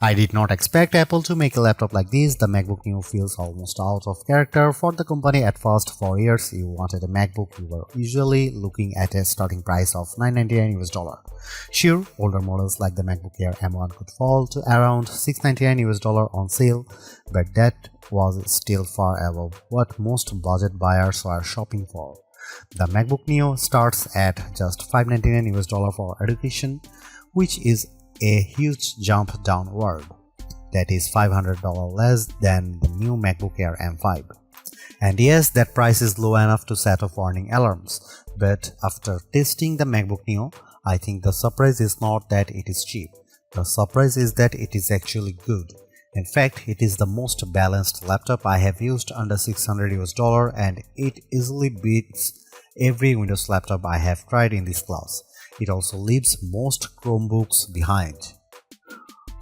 I did not expect Apple to make a laptop like this. The MacBook Neo feels almost out of character for the company. At first, for years you wanted a MacBook, you were usually looking at a starting price of $999 US. Sure, older models like the MacBook Air M1 could fall to around $699 US on sale, but that was still far above what most budget buyers were shopping for. The MacBook Neo starts at just $599 US for education, which is a huge jump downward. That is $500 less than the new MacBook Air M5. And yes, that price is low enough to set off warning alarms, but after testing the MacBook Neo, I think the surprise is not that it is cheap. The surprise is that it is actually good. In fact, it is the most balanced laptop I have used under $600 US, and it easily beats every Windows laptop I have tried in this class. It also leaves most Chromebooks behind.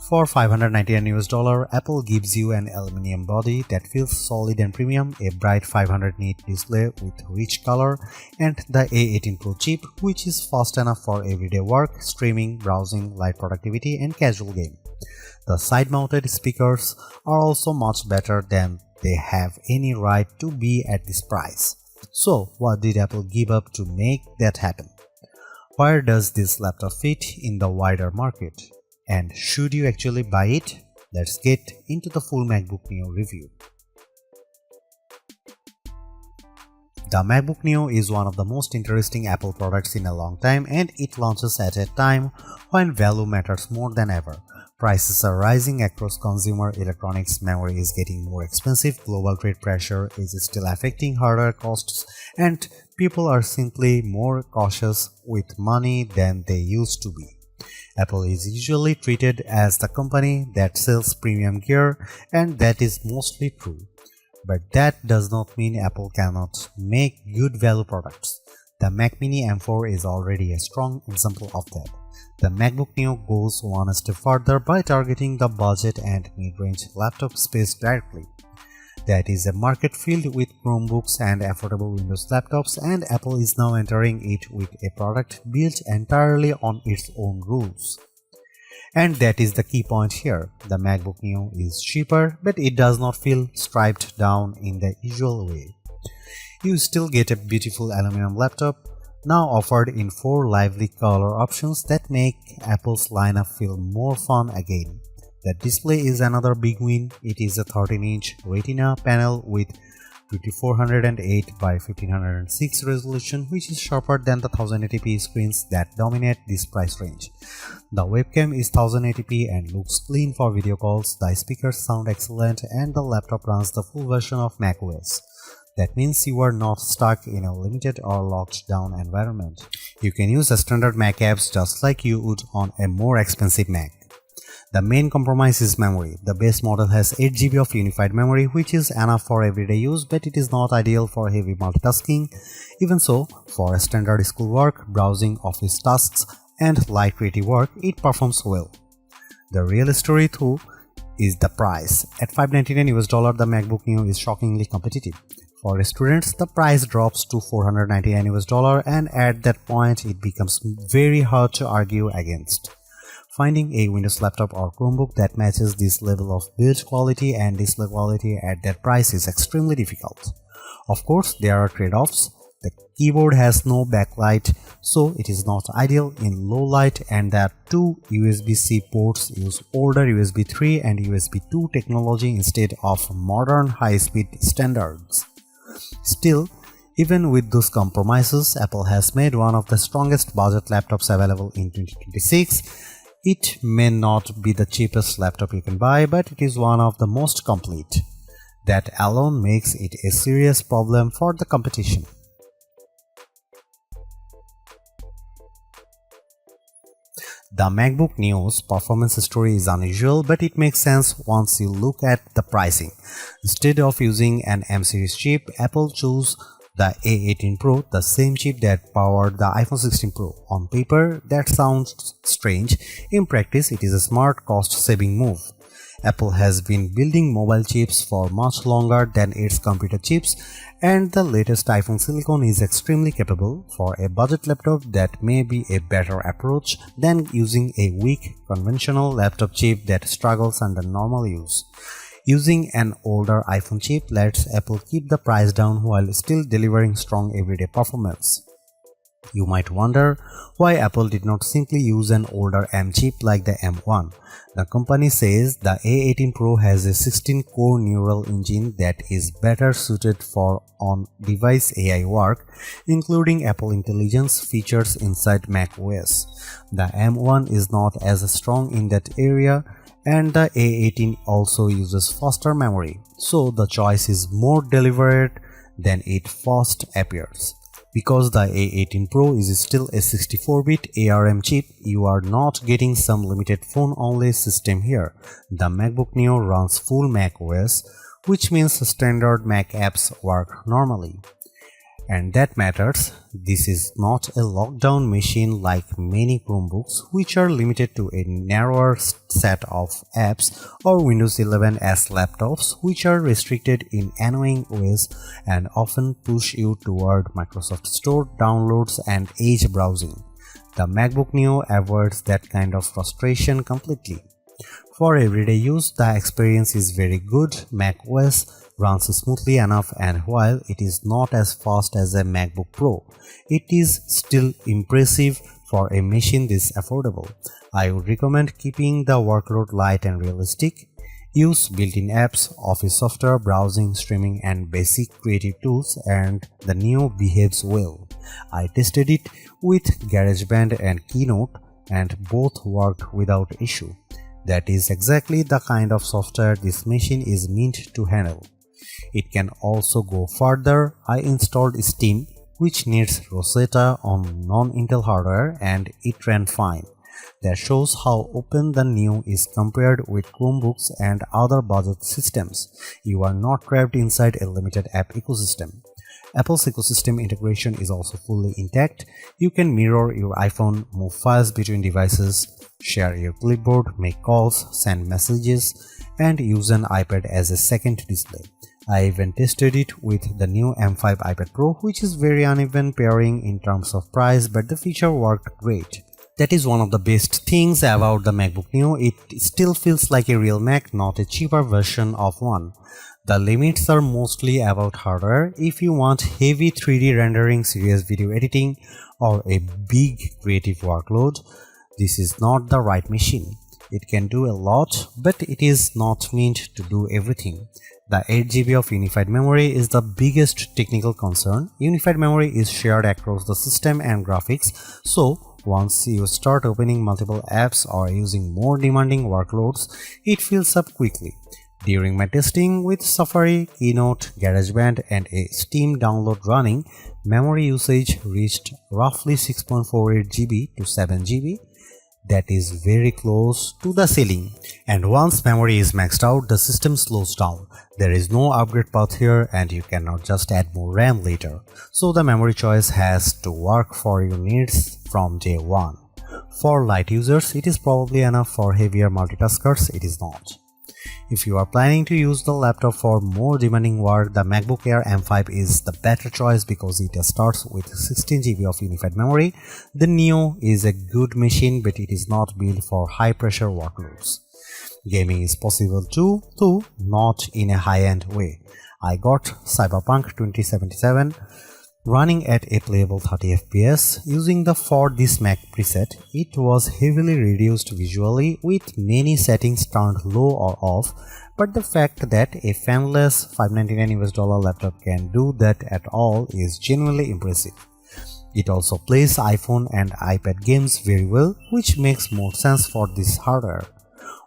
For $599 US, Apple gives you an aluminum body that feels solid and premium, a bright 500 nit display with rich color, and the A18 Pro chip, which is fast enough for everyday work, streaming, browsing, light productivity, and casual game. The side-mounted speakers are also much better than they have any right to be at this price. So, what did Apple give up to make that happen? Where does this laptop fit in the wider market? And should you actually buy it? Let's get into the full MacBook Neo review. The MacBook Neo is one of the most interesting Apple products in a long time, and it launches at a time when value matters more than ever. Prices are rising across consumer electronics, memory is getting more expensive, global trade pressure is still affecting hardware costs, and people are simply more cautious with money than they used to be. Apple is usually treated as the company that sells premium gear, and that is mostly true. But that does not mean Apple cannot make good value products. The Mac Mini M4 is already a strong example of that. The MacBook Neo goes one step further by targeting the budget and mid-range laptop space directly. That is a market filled with Chromebooks and affordable Windows laptops, and Apple is now entering it with a product built entirely on its own rules. And that is the key point here. The MacBook Neo is cheaper, but it does not feel striped down in the usual way. You still get a beautiful aluminum laptop, now offered in 4 lively color options that make Apple's lineup feel more fun again. The display is another big win. It is a 13-inch Retina panel with 2408 by 1506 resolution, which is sharper than the 1080p screens that dominate this price range. The webcam is 1080p and looks clean for video calls, the speakers sound excellent, and the laptop runs the full version of macOS. That means you are not stuck in a limited or locked down environment. You can use the standard Mac apps just like you would on a more expensive Mac. The main compromise is memory. The base model has 8GB of unified memory, which is enough for everyday use, but it is not ideal for heavy multitasking. Even so, for standard schoolwork, browsing, office tasks, and light creative work, it performs well. The real story though is the price. At $599 US, the MacBook Neo is shockingly competitive. For students, the price drops to $499 US, and at that point it becomes very hard to argue against. Finding a Windows laptop or Chromebook that matches this level of build quality and display quality at that price is extremely difficult. Of course, there are trade-offs. The keyboard has no backlight, so it is not ideal in low light, and the 2 USB-C ports use older USB 3 and USB 2 technology instead of modern high-speed standards. Still, even with those compromises, Apple has made one of the strongest budget laptops available in 2026. It may not be the cheapest laptop you can buy, but it is one of the most complete. That alone makes it a serious problem for the competition. The MacBook Neo's performance story is unusual, but it makes sense once you look at the pricing. Instead of using an M-series chip, Apple chose the A18 Pro, the same chip that powered the iPhone 16 Pro. On paper, that sounds strange. In practice, it is a smart, cost-saving move. Apple has been building mobile chips for much longer than its computer chips, and the latest iPhone silicon is extremely capable. For a budget laptop, that may be a better approach than using a weak conventional laptop chip that struggles under normal use. Using an older iPhone chip lets Apple keep the price down while still delivering strong everyday performance. You might wonder why Apple did not simply use an older M chip like the M1. The company says the A18 Pro has a 16-core neural engine that is better suited for on-device AI work, including Apple Intelligence features inside macOS. The M1 is not as strong in that area, and the A18 also uses faster memory, so the choice is more deliberate than it first appears. Because the A18 Pro is still a 64-bit ARM chip, you are not getting some limited phone-only system here. The MacBook Neo runs full macOS, which means standard Mac apps work normally. And that matters. This is not a lockdown machine like many Chromebooks, which are limited to a narrower set of apps, or Windows 11's laptops, which are restricted in annoying ways and often push you toward Microsoft Store downloads and Edge browsing. The MacBook Neo avoids that kind of frustration completely. For everyday use, the experience is very good. macOS runs smoothly enough, and while it is not as fast as a MacBook Pro, it is still impressive for a machine this affordable. I would recommend keeping the workload light and realistic. Use built-in apps, office software, browsing, streaming, and basic creative tools, and the Neo behaves well. I tested it with GarageBand and Keynote, and both worked without issue. That is exactly the kind of software this machine is meant to handle. It can also go further. I installed Steam, which needs Rosetta on non-Intel hardware, and it ran fine. That shows how open the Neo is compared with Chromebooks and other budget systems. You are not trapped inside a limited app ecosystem. Apple's ecosystem integration is also fully intact. You can mirror your iPhone, move files between devices, share your clipboard, make calls, send messages, and use an iPad as a second display. I even tested it with the new M5 iPad Pro, which is very uneven pairing in terms of price, but the feature worked great. That is one of the best things about the MacBook Neo. It still feels like a real Mac, not a cheaper version of one. The limits are mostly about hardware. If you want heavy 3D rendering, serious video editing, or a big creative workload, this is not the right machine. It can do a lot, but it is not meant to do everything. The 8GB of unified memory is the biggest technical concern. Unified memory is shared across the system and graphics, so once you start opening multiple apps or using more demanding workloads, it fills up quickly. During my testing with Safari, Keynote, GarageBand, and a Steam download running, memory usage reached roughly 6.48 GB to 7 GB. That is very close to the ceiling. And once memory is maxed out, the system slows down. There is no upgrade path here, and you cannot just add more RAM later. So the memory choice has to work for your needs from day one. For light users, it is probably enough. For heavier multitaskers, it is not. If you are planning to use the laptop for more demanding work, the MacBook Air M5 is the better choice because it starts with 16 GB of unified memory. The Neo is a good machine, but it is not built for high-pressure workloads. Gaming is possible too, though not in a high-end way. I got Cyberpunk 2077 running at a playable 30 FPS using the For This Mac preset. It was heavily reduced visually with many settings turned low or off, but the fact that a fanless $599 laptop can do that at all is genuinely impressive. It also plays iPhone and iPad games very well, which makes more sense for this hardware.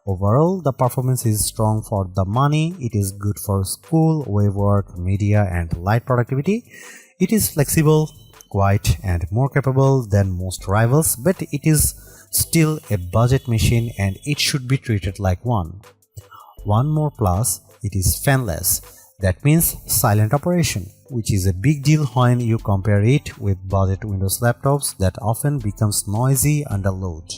Overall, the performance is strong for the money. It is good for school, web work, media, and light productivity. It is flexible, quiet, and more capable than most rivals, but it is still a budget machine and it should be treated like one. One more plus, it is fanless. That means silent operation, which is a big deal when you compare it with budget Windows laptops that often becomes noisy under load.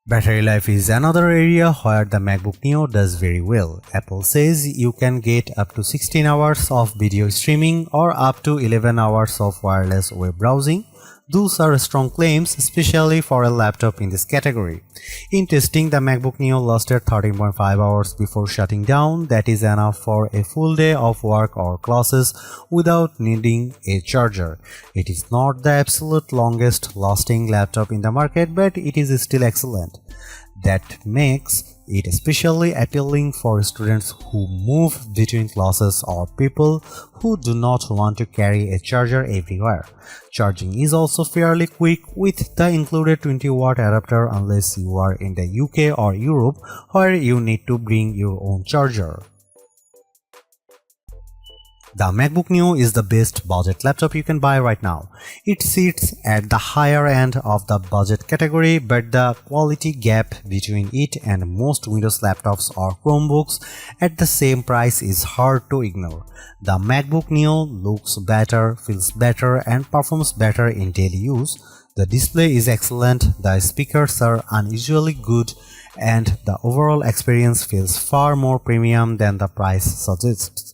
Battery life is another area where the MacBook Neo does very well. Apple says you can get up to 16 hours of video streaming or up to 11 hours of wireless web browsing. Those are strong claims, especially for a laptop in this category. In testing, the MacBook Neo lasted 13.5 hours before shutting down. That is enough for a full day of work or classes without needing a charger. It is not the absolute longest lasting laptop in the market, but it is still excellent. That makes it especially appealing for students who move between classes or people who do not want to carry a charger everywhere. Charging is also fairly quick with the included 20-watt adapter unless you are in the UK or Europe where you need to bring your own charger. The MacBook Neo is the best budget laptop you can buy right now. It sits at the higher end of the budget category, but the quality gap between it and most Windows laptops or Chromebooks at the same price is hard to ignore. The MacBook Neo looks better, feels better, and performs better in daily use. The display is excellent, the speakers are unusually good, and the overall experience feels far more premium than the price suggests.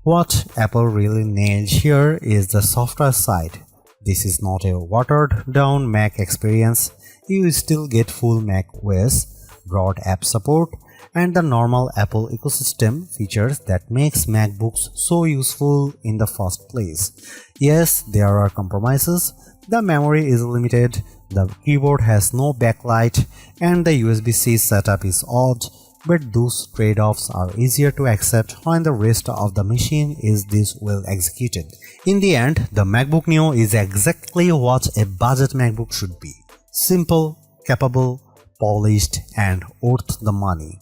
What Apple really nailed here is the software side. This is not a watered-down Mac experience. You still get full Mac OS, broad app support, and the normal Apple ecosystem features that makes MacBooks so useful in the first place. Yes, there are compromises. The memory is limited, the keyboard has no backlight, and the USB-C setup is odd. But those trade-offs are easier to accept when the rest of the machine is this well executed. In the end, the MacBook Neo is exactly what a budget MacBook should be. Simple, capable, polished, and worth the money.